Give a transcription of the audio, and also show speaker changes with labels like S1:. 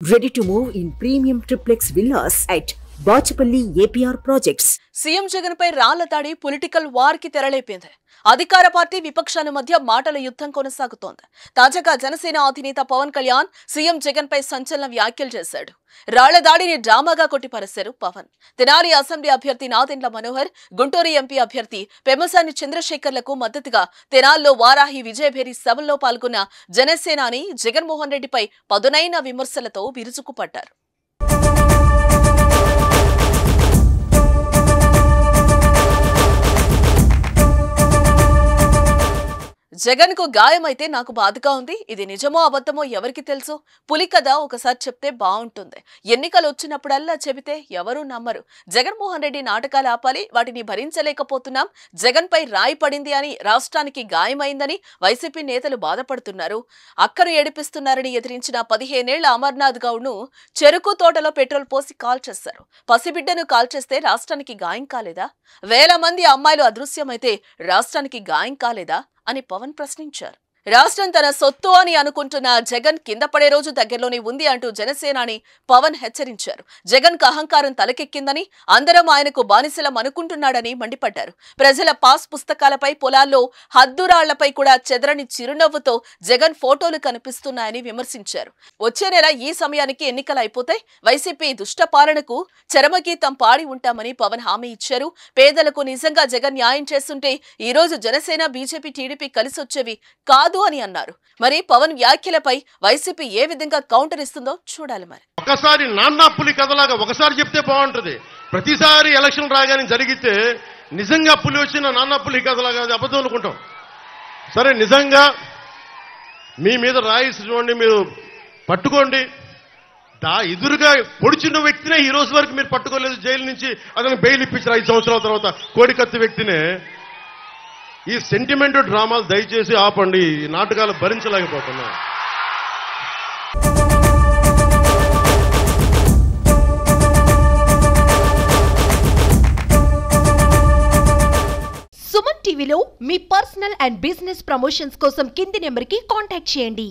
S1: Ready to move in premium triplex villas at Bachapalli APR Projects.
S2: CM Jagan పై రాళ్ల దాడి political war కి తెరలేపింది. అధికార పార్టీ విపక్షాల మధ్య మాటల యుద్ధం కొనసాగుతోంది. తాజాగా జనసేన అధినేత పవన్ కళ్యాణ్ సీఎం జగన్ పై సంచలన వ్యాఖ్యలు చేశాడు. రాళ్ల దాడిని డ్రామాగా కొట్టిపారేశారు పవన్. తెనాలి అసెంబ్లీ అభ్యర్థి నాదెండ్ల మనోహర్, గుంటూరు ఎంపీ అభ్యర్థి పెమ్మసాని చంద్రశేఖర్లకు మద్దతుగా తెనాలిలో వారాహి విజయభేరి సభల్లో పాల్గొన్న జనసేనాని జగన్మోహన్ రెడ్డిపై పదునైన విమర్శలతో విరుచుకుపడ్డారు. జగన్ కు గాయమైతే నాకు బాధగా ఉంది. ఇది నిజమో అబద్ధమో ఎవరికి తెలుసు. పులి కథ ఒకసారి చెప్తే బాగుంటుంది. ఎన్నికలు వచ్చినప్పుడల్లా చెబితే ఎవరూ నమ్మరు. జగన్మోహన్ రెడ్డి నాటకాలు ఆపాలి. వాటిని భరించలేకపోతున్నాం. జగన్ పై రాయి పడింది అని, రాష్ట్రానికి గాయమైందని వైసీపీ నేతలు బాధపడుతున్నారు. అక్కను ఏడిపిస్తున్నారని ఎదిరించిన 15 ఏళ్ల అమర్నాథ్ గౌడ్ ను చెరుకు తోటలో పెట్రోల్ పోసి కాల్చేశారు. పసిబిడ్డను కాల్చేస్తే రాష్ట్రానికి గాయం కాలేదా? వేల మంది అమ్మాయిలు అదృశ్యమైతే రాష్ట్రానికి గాయం కాలేదా అని పవన్ ప్రశ్నించారు. రాష్ట్రం తన సొత్తు అని అనుకుంటున్న జగన్ కింద పడే రోజు దగ్గరలోనే ఉంది అంటూ జనసేనాని పవన్ హెచ్చరించారు. జగన్ కు అహంకారం తలకెక్కిందని, అందరం ఆయనకు బానిసలం అనుకుంటున్నాడని మండిపడ్డారు. ప్రజల పాస్ పుస్తకాలపై, పొలాల్లో హద్దురాళ్లపై కూడా చెదరని చిరునవ్వుతో జగన్ ఫోటోలు కనిపిస్తున్నాయని విమర్శించారు. వచ్చే నెల ఈ సమయానికి ఎన్నికలు అయిపోతాయి. వైసీపీ దుష్ట పాలనకు చరమగీతం పాడి ఉంటామని పవన్ హామీ ఇచ్చారు. పేదలకు నిజంగా జగన్ న్యాయం చేస్తుంటే ఈ రోజు జనసేన, బీజేపీ, టీడీపీ కలిసొచ్చేవి కాదు అని అన్నారు. మరి పవన్ వ్యాఖ్యలపై వైసీపీ ఏ విధంగా కౌంటర్ ఇస్తుందో చూడాలి. మరి
S3: ఒకసారి నాన్న పులి కథలాగా ఒకసారి చెప్తే బాగుంటుంది. ప్రతిసారి ఎలక్షన్ రాగానే జరిగితే నిజంగా పులి వచ్చిన నాన్న పులి కథలాగా అబద్ధం అనుకుంటాం. సరే, నిజంగా మీ మీద రాయిస్ చూడండి, మీరు పట్టుకోండి. ఎదురుగా పొడిచిన వ్యక్తినే ఈ రోజు వరకు మీరు పట్టుకోలేదు. జైలు నుంచి అతను బెయిల్ ఇప్పించారు 5 సంవత్సరాల తర్వాత. కోడికత్తి వ్యక్తినే. ఈ సెంటిమెంట్ డ్రామాలు దయచేసి ఆపండి. ఈ నాటకాలు భరించలేకపోతున్నా.
S4: సుమన్ టీవీలో మీ పర్సనల్ అండ్ బిజినెస్ ప్రమోషన్స్ కోసం కింది నెంబర్కి కాంటాక్ట్ చేయండి.